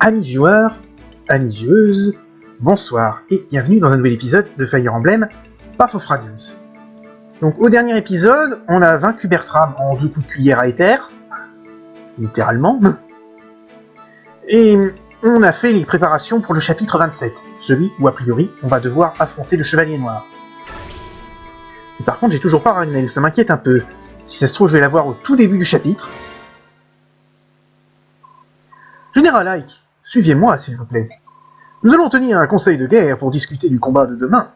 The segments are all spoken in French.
Amis viewers, amis vieweuses, bonsoir et bienvenue dans un nouvel épisode de Fire Emblem Path of Radiance. Donc au dernier épisode, on a vaincu Bertram en 2 coups de cuillère à éther, littéralement, et on a fait les préparations pour le chapitre 27, celui où a priori on va devoir affronter le Chevalier Noir. Et par contre j'ai toujours pas Ragnell, ça m'inquiète un peu. Si ça se trouve je vais l'avoir au tout début du chapitre. Général Ike, suivez-moi s'il vous plaît. Nous allons tenir un conseil de guerre pour discuter du combat de demain.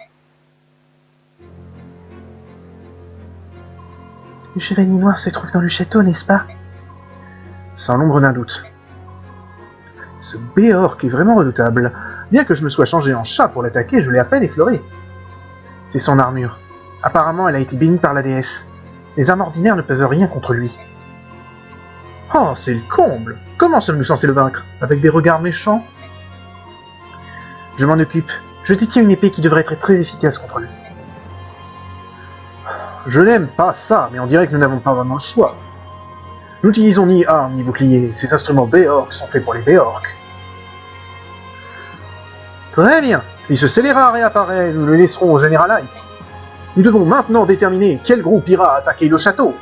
Le Chevalier Noir se trouve dans le château, n'est-ce pas? Sans l'ombre d'un doute. Ce Béorc est vraiment redoutable. Bien que je me sois changé en chat pour l'attaquer, je l'ai à peine effleuré. C'est son armure. Apparemment, elle a été bénie par la déesse. Les armes ordinaires ne peuvent rien contre lui. Oh, c'est le comble! Comment sommes-nous censés le vaincre? Avec des regards méchants? Je m'en occupe. Je détiens une épée qui devrait être très efficace contre lui. Je n'aime pas ça, mais on dirait que nous n'avons pas vraiment le choix. Nous n'utilisons ni armes ni boucliers. Ces instruments Béorc sont faits pour les Béorc. Très bien. Si ce scélérat réapparaît, nous le laisserons au général Ike. Nous devons maintenant déterminer quel groupe ira attaquer le château.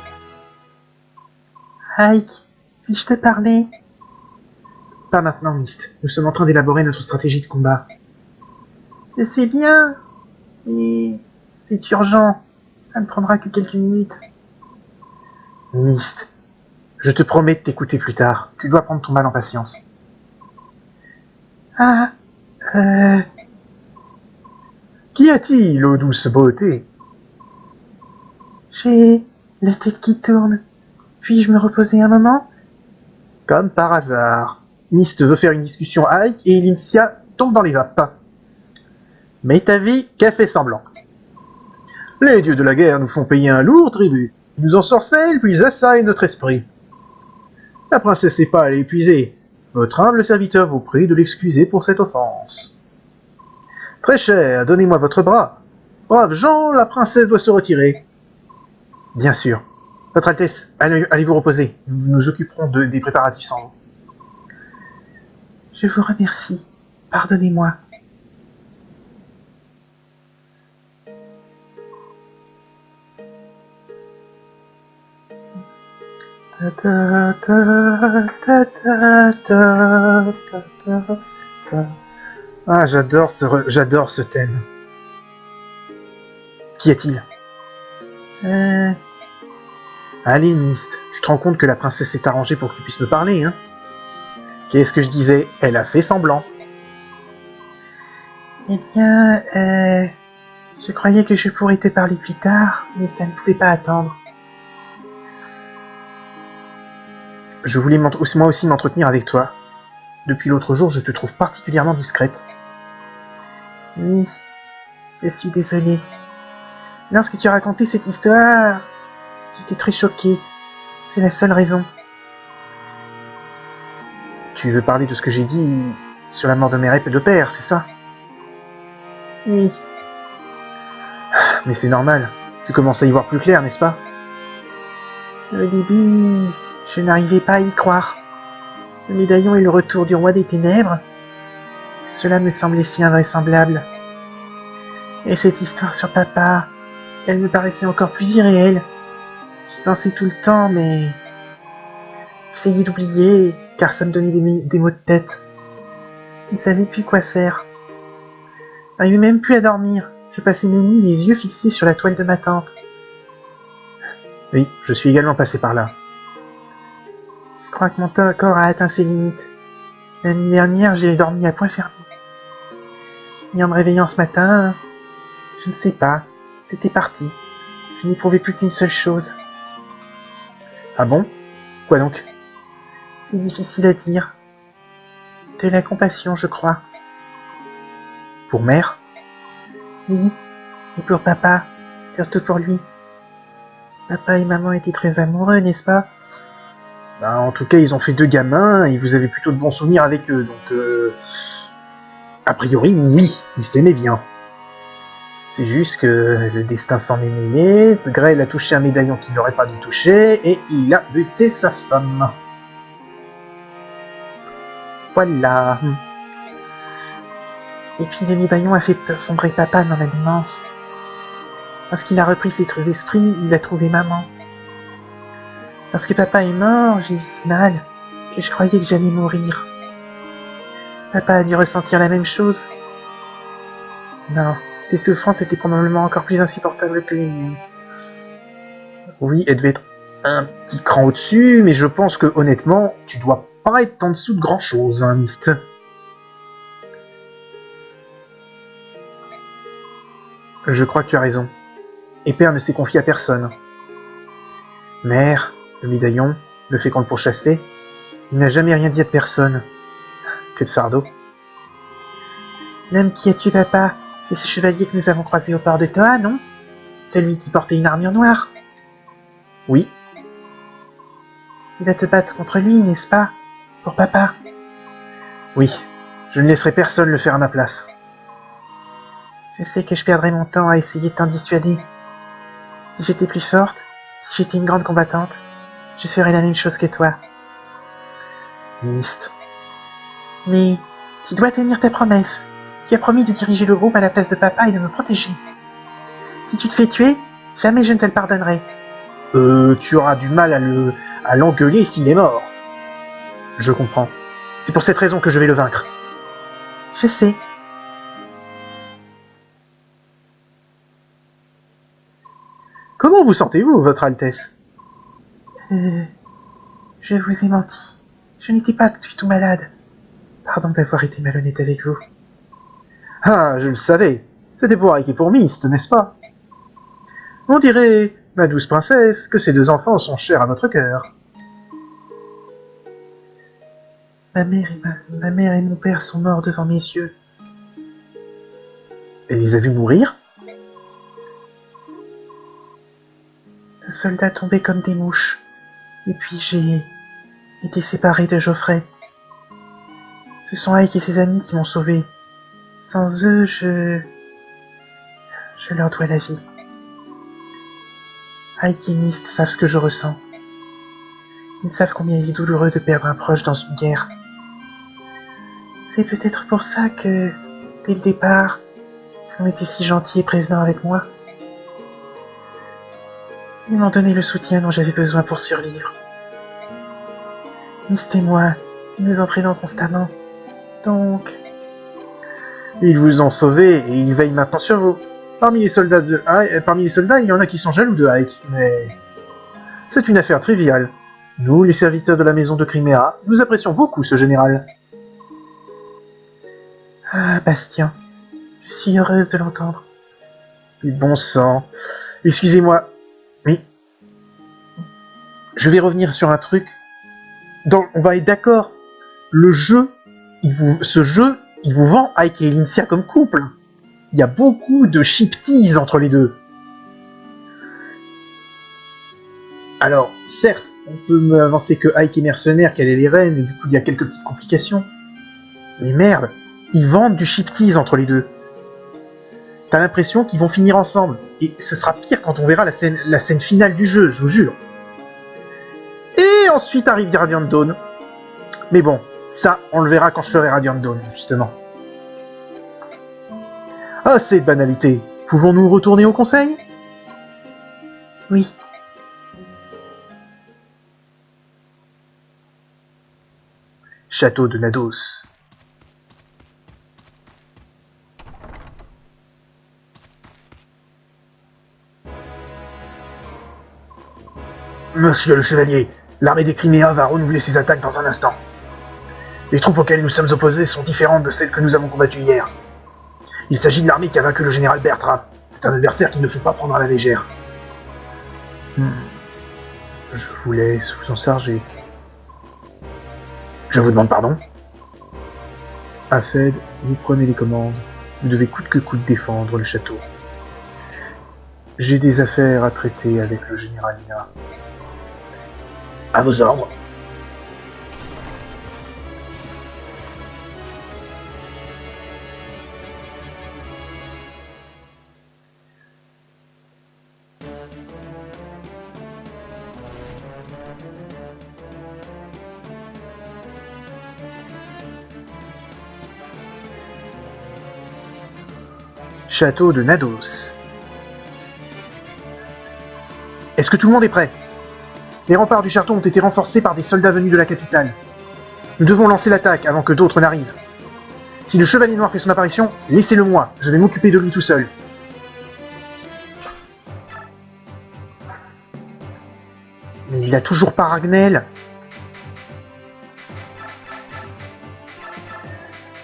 Ike, puis-je te parler? Pas maintenant, Myst. Nous sommes en train d'élaborer notre stratégie de combat. Je sais bien, mais c'est urgent. Ça ne prendra que quelques minutes. Myst, je te promets de t'écouter plus tard. Tu dois prendre ton mal en patience. Qu'y a-t-il, ô douce beauté? J'ai la tête qui tourne. Puis-je me reposer un moment? Comme par hasard. Myst veut faire une discussion à Ike et Elincia tombe dans les vapes. Mais ta vie qu'a fait semblant. Les dieux de la guerre nous font payer un lourd tribut. Ils nous ensorcellent, puis ils assaillent notre esprit. La princesse n'est pas à l'épuiser. Votre humble serviteur vous prie de l'excuser pour cette offense. Très cher, donnez-moi votre bras. Brave Jean, la princesse doit se retirer. Bien sûr. Votre Altesse, allez vous reposer. Nous nous occuperons des préparatifs sans vous. Je vous remercie. Pardonnez-moi. Ah, j'adore ce thème. Qu'y a-t-il? Allez, Myst, tu te rends compte que la princesse s'est arrangée pour que tu puisses me parler, hein? Qu'est-ce que je disais? Elle a fait semblant. Eh bien, je croyais que je pourrais te parler plus tard, mais ça ne pouvait pas attendre. Je voulais moi aussi m'entretenir avec toi. Depuis l'autre jour, je te trouve particulièrement discrète. Oui, je suis désolée. Lorsque tu as raconté cette histoire, j'étais très choquée. C'est la seule raison. Tu veux parler de ce que j'ai dit sur la mort de mère et de père, c'est ça? Oui. Mais c'est normal. Tu commences à y voir plus clair, n'est-ce pas? Au début, je n'arrivais pas à y croire. Le médaillon et le retour du roi des ténèbres, cela me semblait si invraisemblable. Et cette histoire sur papa, elle me paraissait encore plus irréelle. J'y pensais tout le temps, mais j'essayais d'oublier, car ça me donnait des maux de tête. Je ne savais plus quoi faire. Je n'arrivais même plus à dormir. Je passais mes nuits les yeux fixés sur la toile de ma tante. Oui, je suis également passé par là. Je crois que mon corps a atteint ses limites. La nuit dernière, j'ai dormi à point fermé. Et en me réveillant ce matin, je ne sais pas, c'était parti. Je n'éprouvais plus qu'une seule chose. Ah bon? Quoi donc? C'est difficile à dire. De la compassion, je crois. Pour mère? Oui, et pour papa, surtout pour lui. Papa et maman étaient très amoureux, n'est-ce pas? Ben, en tout cas, ils ont fait 2 gamins et vous avez plutôt de bons souvenirs avec eux, donc a priori, oui, ils s'aimaient bien. C'est juste que le destin s'en est mêlé, Grêle a touché un médaillon qu'il n'aurait pas dû toucher, et il a buté sa femme. Voilà. Et puis le médaillon a fait sombrer papa dans la démence. Lorsqu'il a repris ses esprits, il a trouvé maman. Lorsque papa est mort, j'ai eu si mal que je croyais que j'allais mourir. Papa a dû ressentir la même chose. Non, ses souffrances étaient probablement encore plus insupportables que les miennes. Oui, elle devait être un petit cran au-dessus, mais je pense que honnêtement, tu dois pas être en dessous de grand-chose, hein, Myst. Je crois que tu as raison. Et père ne s'est confié à personne. Mère, le médaillon, le fécond pour chasser, il n'a jamais rien dit à personne. Que de fardeau. L'homme qui a tué papa, c'est ce chevalier que nous avons croisé au port de Toa, non? Celui qui portait une armure noire. Oui. Tu vas te battre contre lui, n'est-ce pas? Pour papa. Oui. Je ne laisserai personne le faire à ma place. Je sais que je perdrais mon temps à essayer de t'en dissuader. Si j'étais plus forte, si j'étais une grande combattante, je ferais la même chose que toi. Myst. Mais tu dois tenir ta promesse. Tu as promis de diriger le groupe à la place de papa et de me protéger. Si tu te fais tuer, jamais je ne te le pardonnerai. Tu auras du mal à l'engueuler s'il est mort. Je comprends. C'est pour cette raison que je vais le vaincre. Je sais. Comment vous sentez-vous, Votre Altesse? Je vous ai menti. Je n'étais pas du tout malade. Pardon d'avoir été malhonnête avec vous. Ah, je le savais. C'était pour Ike et pour Myst, n'est-ce pas? On dirait, ma douce princesse, que ces deux enfants sont chers à votre cœur. Ma mère et mon père sont morts devant mes yeux. Elle les a vus mourir? Le soldat tombait comme des mouches. Et puis j'ai été séparé de Geoffrey. Ce sont Ike et ses amis qui m'ont sauvé. Sans eux, je leur dois la vie. Ike et Myst savent ce que je ressens. Ils savent combien il est douloureux de perdre un proche dans une guerre. C'est peut-être pour ça que, dès le départ, ils ont été si gentils et prévenants avec moi. Ils m'ont donné le soutien dont j'avais besoin pour survivre. Myst et moi, nous nous entraînons constamment. Donc... Ils vous ont sauvé et ils veillent maintenant sur vous. Parmi les soldats, il y en a qui sont jaloux de Ike, mais... C'est une affaire triviale. Nous, les serviteurs de la maison de Chimera, nous apprécions beaucoup ce général. Ah, Bastien, je suis heureuse de l'entendre. Mais bon sang. Excusez-moi, mais... Je vais revenir sur un truc. On va être d'accord. Le jeu, ce jeu, il vous vend Ike et Elincia comme couple. Il y a beaucoup de chip-tease entre les deux. Alors, certes, on peut m'avancer que Ike est mercenaire, qu'elle est les reines, et du coup il y a quelques petites complications. Mais merde, ils vendent du chip-tease entre les deux. T'as l'impression qu'ils vont finir ensemble. Et ce sera pire quand on verra la scène finale du jeu, je vous jure. Et ensuite arrive Radiant Dawn. Mais bon, ça, on le verra quand je ferai Radiant Dawn, justement. Assez de banalité. Pouvons-nous retourner au conseil? Oui. Château de Nados. Monsieur le Chevalier, l'armée des Criméas va renouveler ses attaques dans un instant. Les troupes auxquelles nous sommes opposés sont différentes de celles que nous avons combattues hier. Il s'agit de l'armée qui a vaincu le général Bertrand. C'est un adversaire qu'il ne faut pas prendre à la légère. Je vous laisse vous en charger. Je vous demande pardon. Afed, vous prenez les commandes. Vous devez coûte que coûte défendre le château. J'ai des affaires à traiter avec le général Lina. À vos ordres. Château de Nados. Est-ce que tout le monde est prêt? Les remparts du château ont été renforcés par des soldats venus de la capitale. Nous devons lancer l'attaque avant que d'autres n'arrivent. Si le Chevalier Noir fait son apparition, laissez-le moi, je vais m'occuper de lui tout seul. Mais il a toujours pas Ragnel.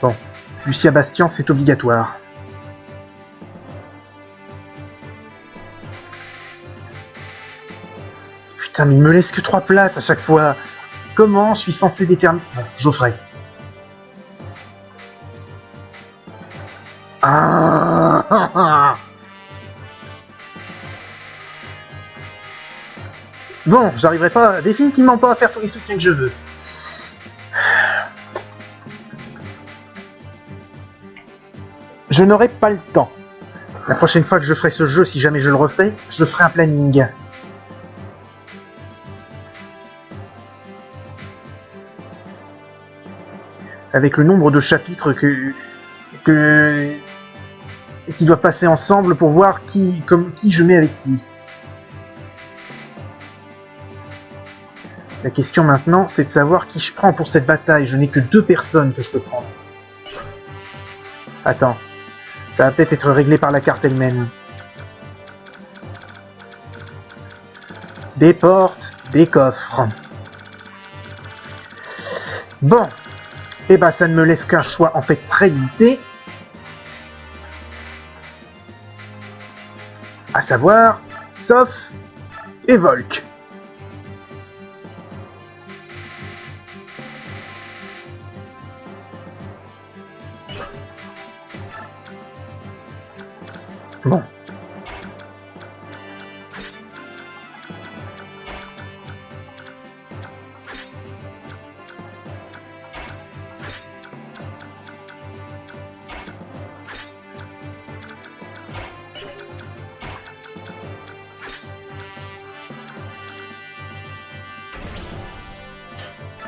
Bon, Lucia Bastian, c'est obligatoire. Putain, mais il me laisse que 3 places à chaque fois. Comment je suis censé déterminer... Bon, Geoffrey. Ah. Bon, j'arriverai pas, définitivement pas à faire tous les soutiens que je veux. Je n'aurai pas le temps. La prochaine fois que je ferai ce jeu, si jamais je le refais, je ferai un planning. Avec le nombre de chapitres qui doivent passer ensemble pour voir qui je mets avec qui. La question maintenant, c'est de savoir qui je prends pour cette bataille. Je n'ai que 2 personnes que je peux prendre. Attends. Ça va peut-être être réglé par la carte elle-même. Des portes, des coffres. Bon. Eh ben, ça ne me laisse qu'un choix en fait très limité. À savoir, Soph et Volk. Bon.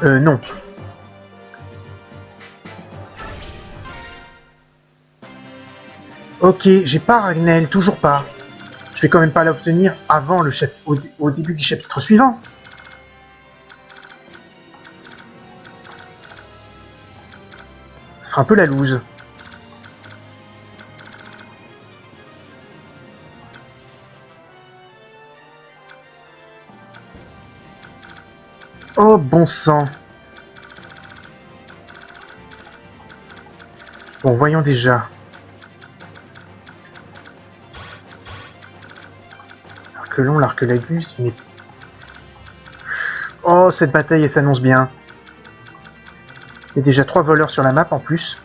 Non. Ok, j'ai pas Ragnel, toujours pas. Je vais quand même pas l'obtenir avant le au début du chapitre suivant. Ce sera un peu la loose. Oh bon sang. Bon, voyons déjà. L'arc-long, l'arc-lagus, mais... Oh, cette bataille, elle s'annonce bien. Il y a déjà 3 voleurs sur la map en plus.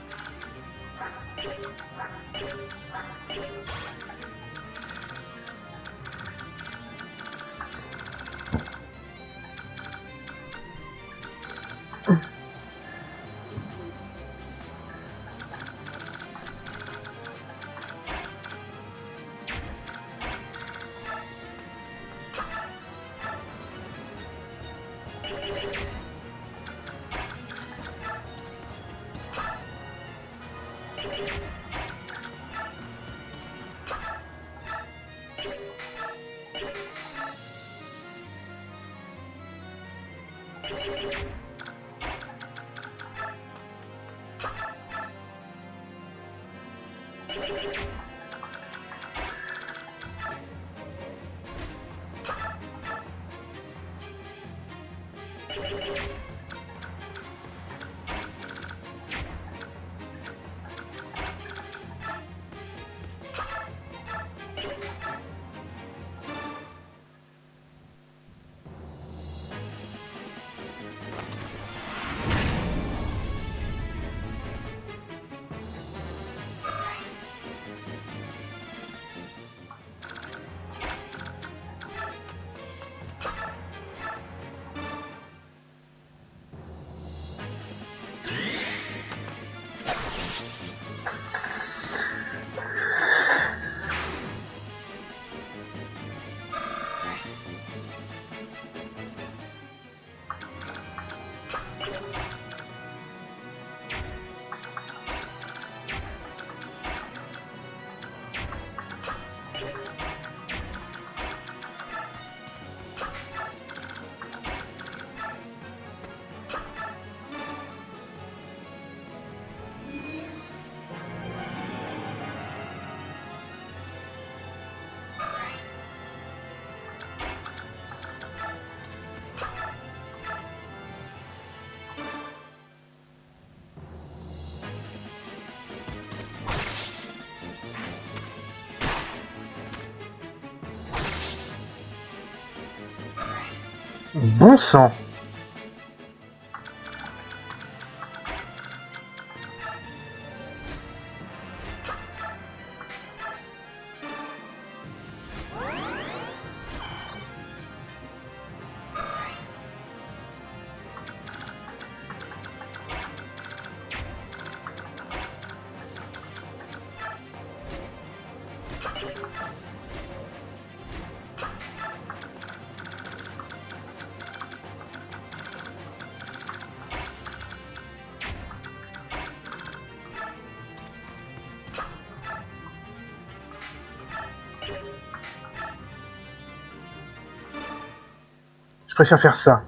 Bon sang. Je préfère faire ça.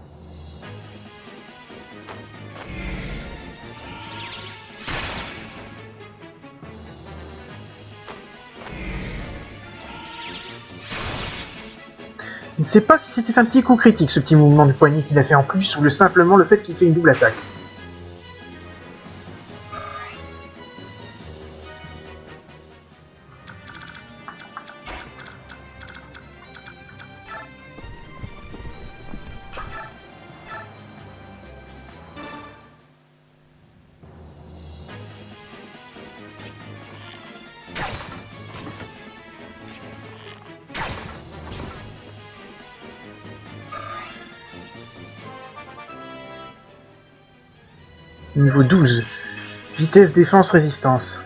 Je ne sais pas si c'était un petit coup critique, ce petit mouvement de poignet qu'il a fait en plus, ou simplement le fait qu'il fait une double attaque. Niveau 12. Vitesse, défense, résistance.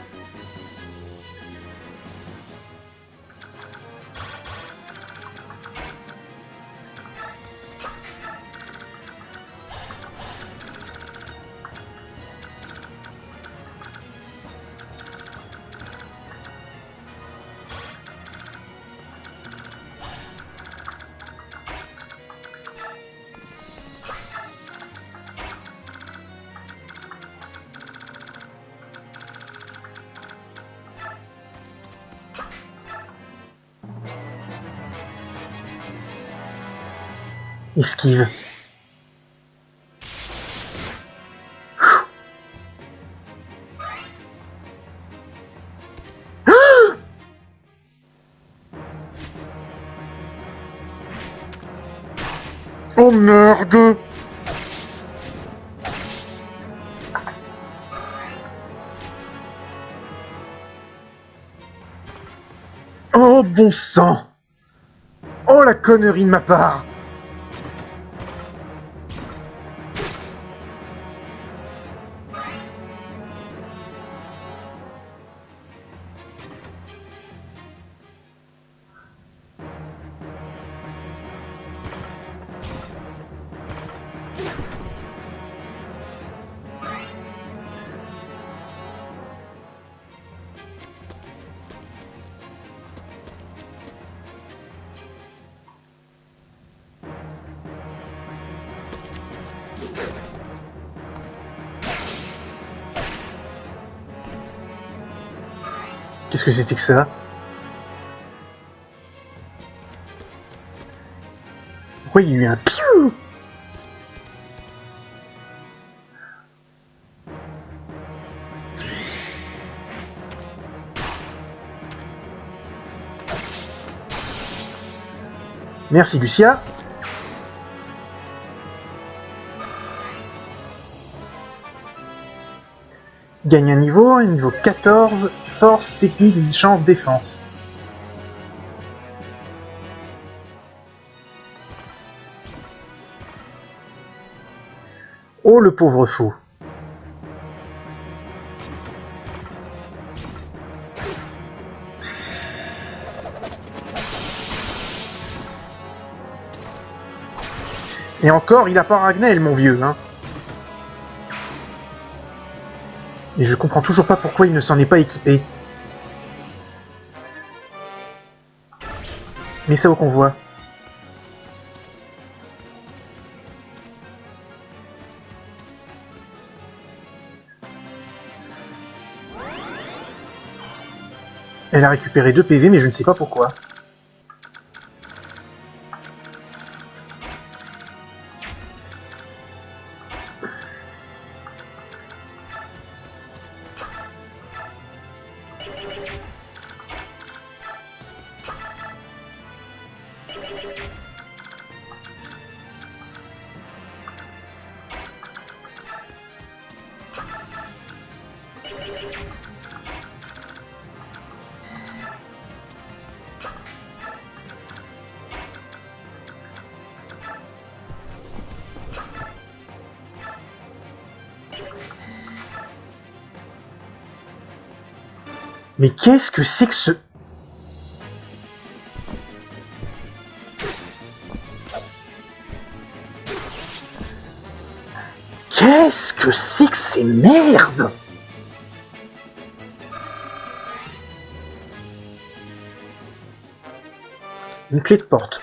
Esquive. Oh merde! Oh bon sang! Oh la connerie de ma part! Qu'est-ce que c'était que ça? Pourquoi il y a eu un piou? Merci Lucia. Qui gagne un niveau 14, force, technique, chance, défense. Oh le pauvre fou. Et encore, il a pas Ragnel, mon vieux, hein. Et je comprends toujours pas pourquoi il ne s'en est pas équipé. Mais ça au convoi. Elle a récupéré 2 PV, mais je ne sais pas pourquoi. Mais qu'est-ce que c'est que ce... Qu'est-ce que c'est que ces merdes? Une clé de porte.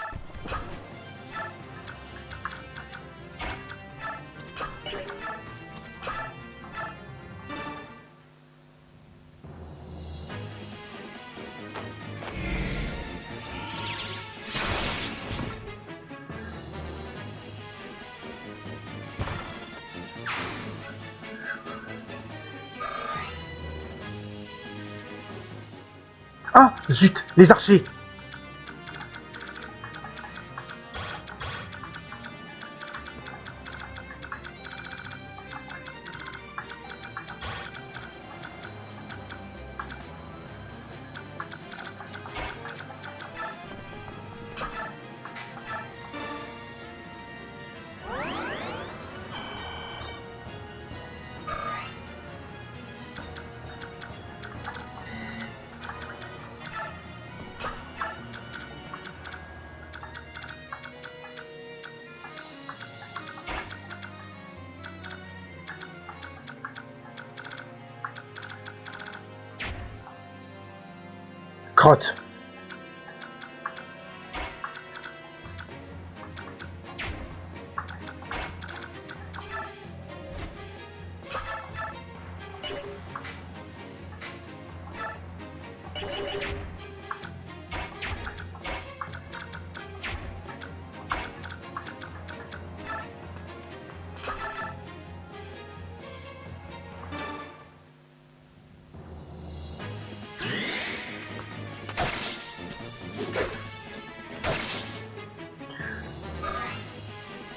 Ah, zut, les archers! Crotte.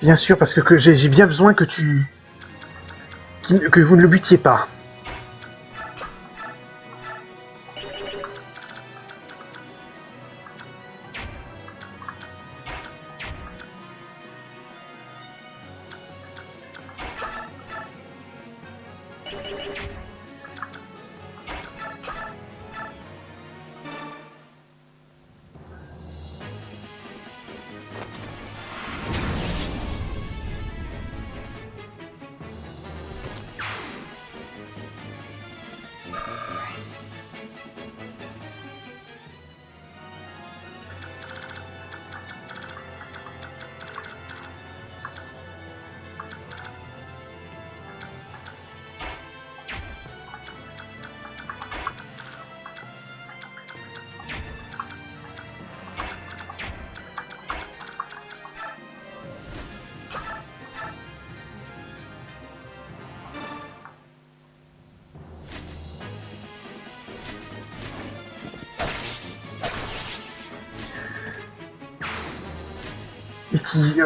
Bien sûr, parce que j'ai bien besoin que que vous ne le butiez pas.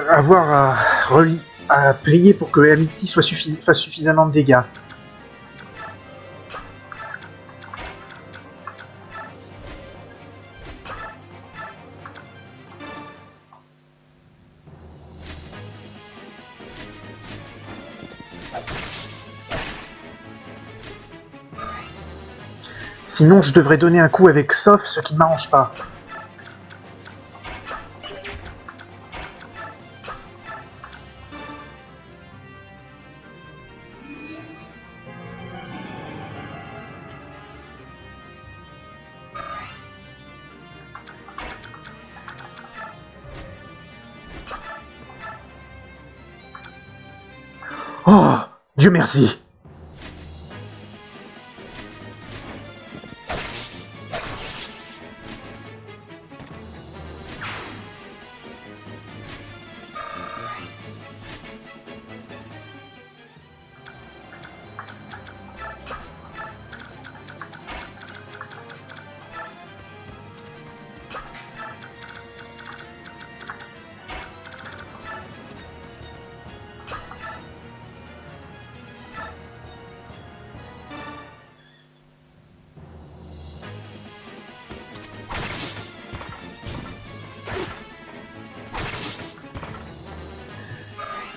Avoir à payer pour que Amity fasse suffisamment de dégâts. Sinon, je devrais donner un coup avec Soph, ce qui ne m'arrange pas. Oh, Dieu merci!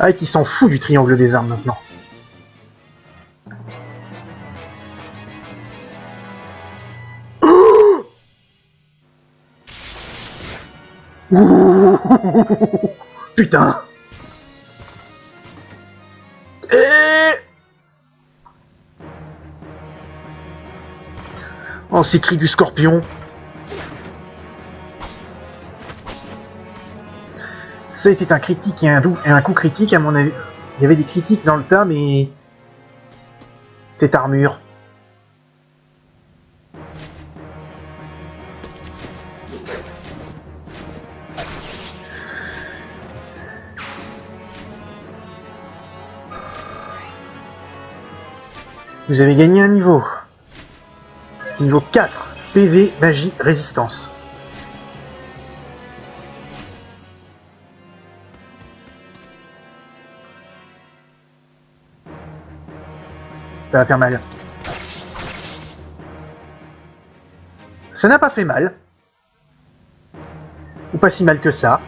Ah, et qui s'en fout du triangle des armes maintenant. Ouh, putain. Oh, ces cris du scorpion. Ça était un critique et un coup critique à mon avis. Il y avait des critiques dans le tas, mais... Cette armure. Vous avez gagné un niveau. Niveau 4. PV, magie, résistance. Ça va faire mal. Ça n'a pas fait mal. Ou pas si mal que ça.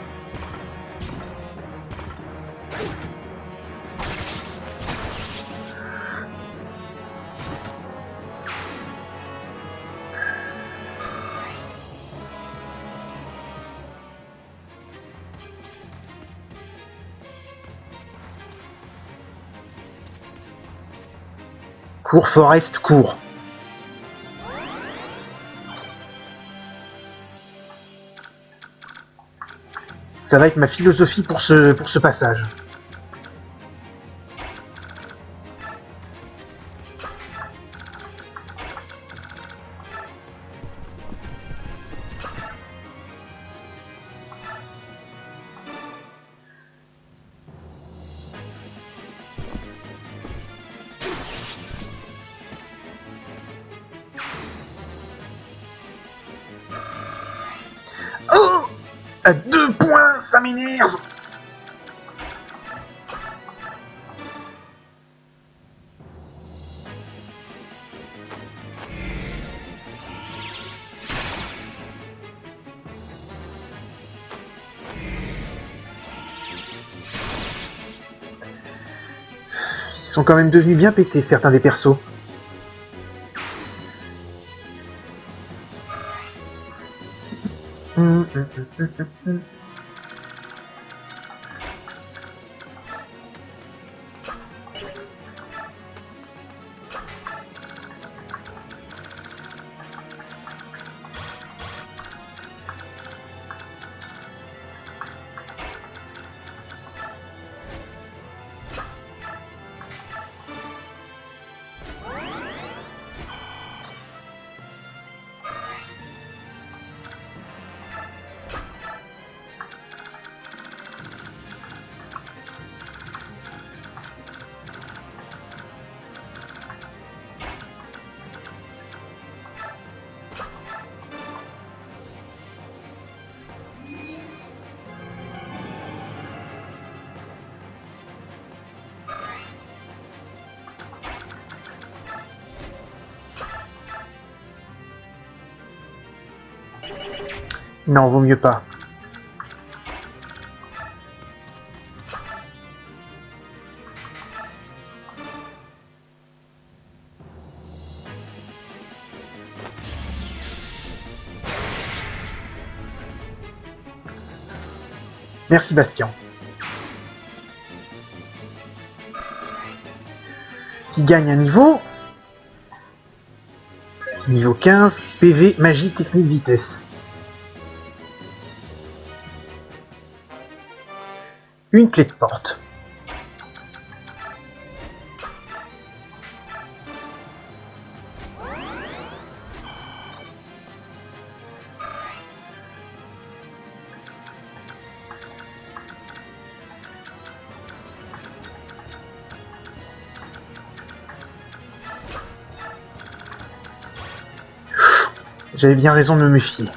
Cours, Forest, cours. Ça va être ma philosophie pour ce passage. Oh! À 2 points, ça m'énerve! Ils sont quand même devenus bien pétés, certains des persos. Non, vaut mieux pas. Merci Bastien. Qui gagne un niveau. Niveau 15, PV, magie, technique, vitesse. Une clé de porte. J'avais bien raison de me méfier.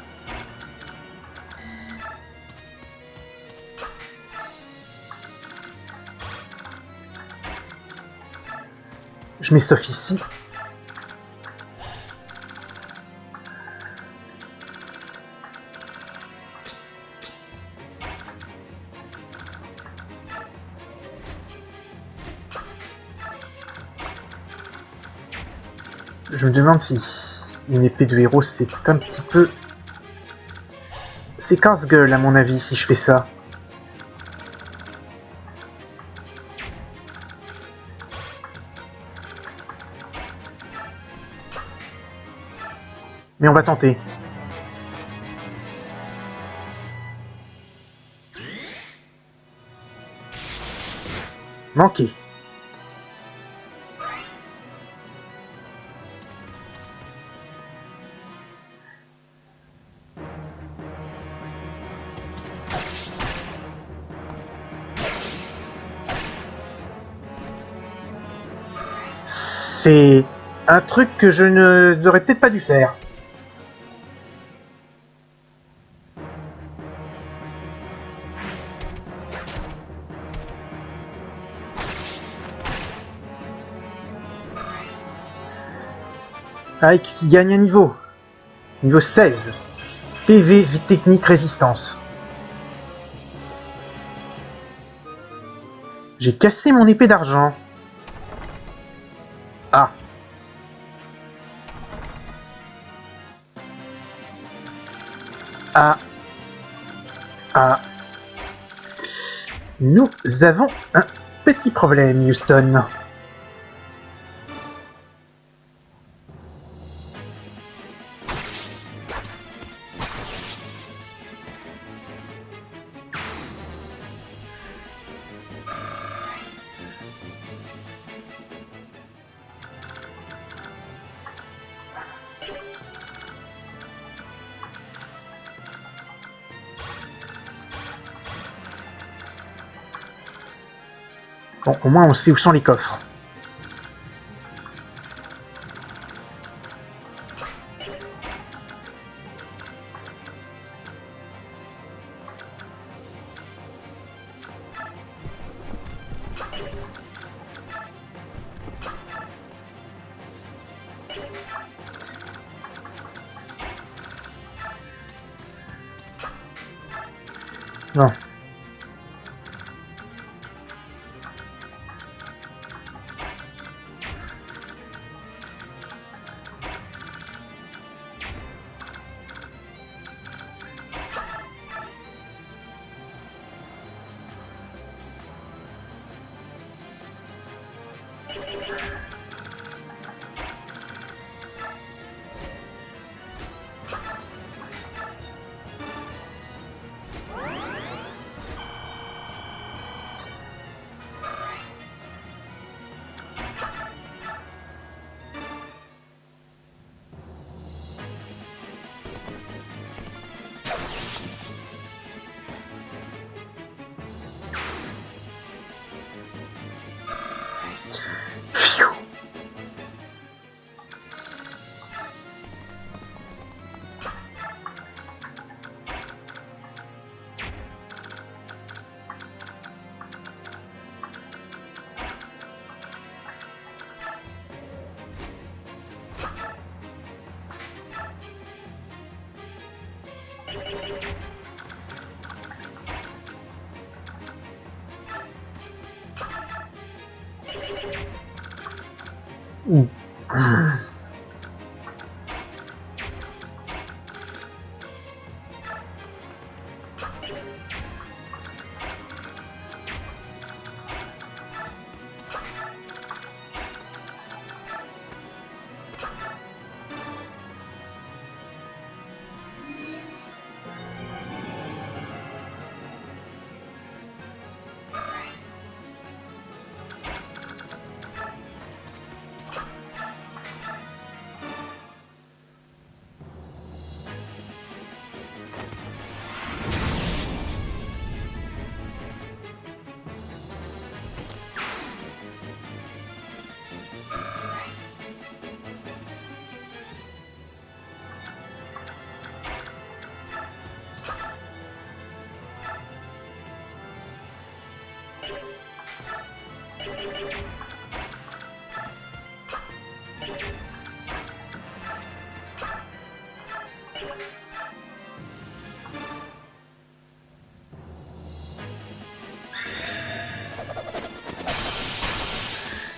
Je m'essouffe ici. Je me demande si une épée de héros, c'est un petit peu... C'est casse-gueule, à mon avis, si je fais ça. Mais on va tenter. Manqué. C'est un truc que je n'aurais peut-être pas dû faire. Ike qui gagne un niveau. Niveau 16. PV, vie technique, résistance. J'ai cassé mon épée d'argent. Ah. Ah. Ah. Nous avons un petit problème, Houston. Bon, au moins on sait où sont les coffres. Non. Pfiou. Ouh.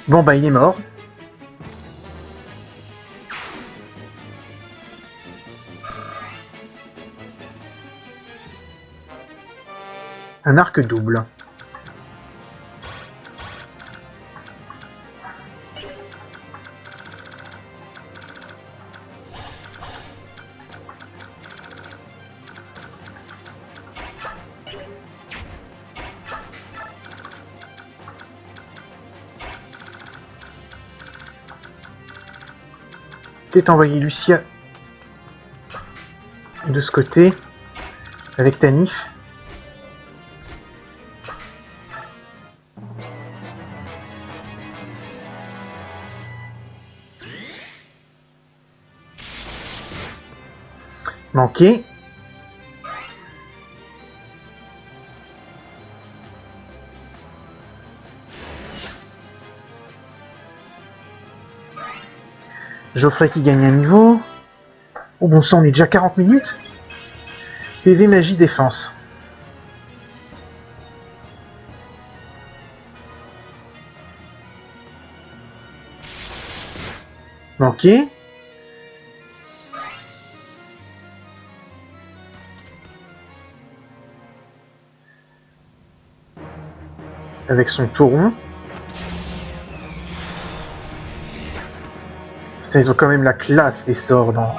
Bon bah il est mort. Un arc double. Peut-être envoyer Lucia de ce côté avec Tanif. Manqué. Geoffrey qui gagne un niveau. Oh bon sang, on est déjà 40 minutes. PV magie défense. Manqué. Avec son tauron. Putain, ils ont quand même la classe, les sorts dans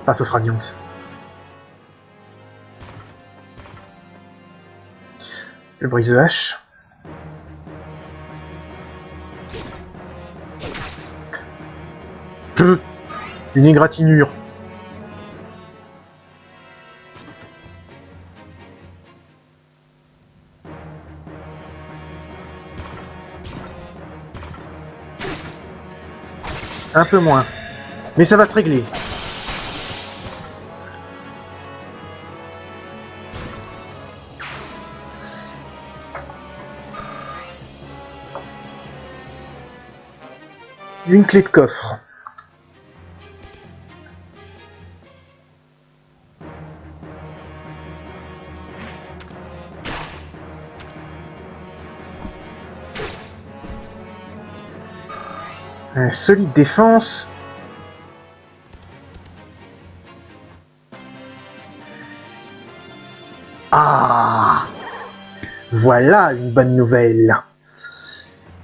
Path of Radiance. Le brise-hache. Une égratignure. Un peu moins. Mais ça va se régler. Une clé de coffre. Solide défense. Ah, voilà une bonne nouvelle.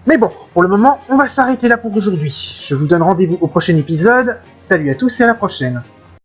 Mais bon, pour le moment, on va s'arrêter là pour aujourd'hui. Je vous donne rendez-vous au prochain épisode. Salut à tous et à la prochaine.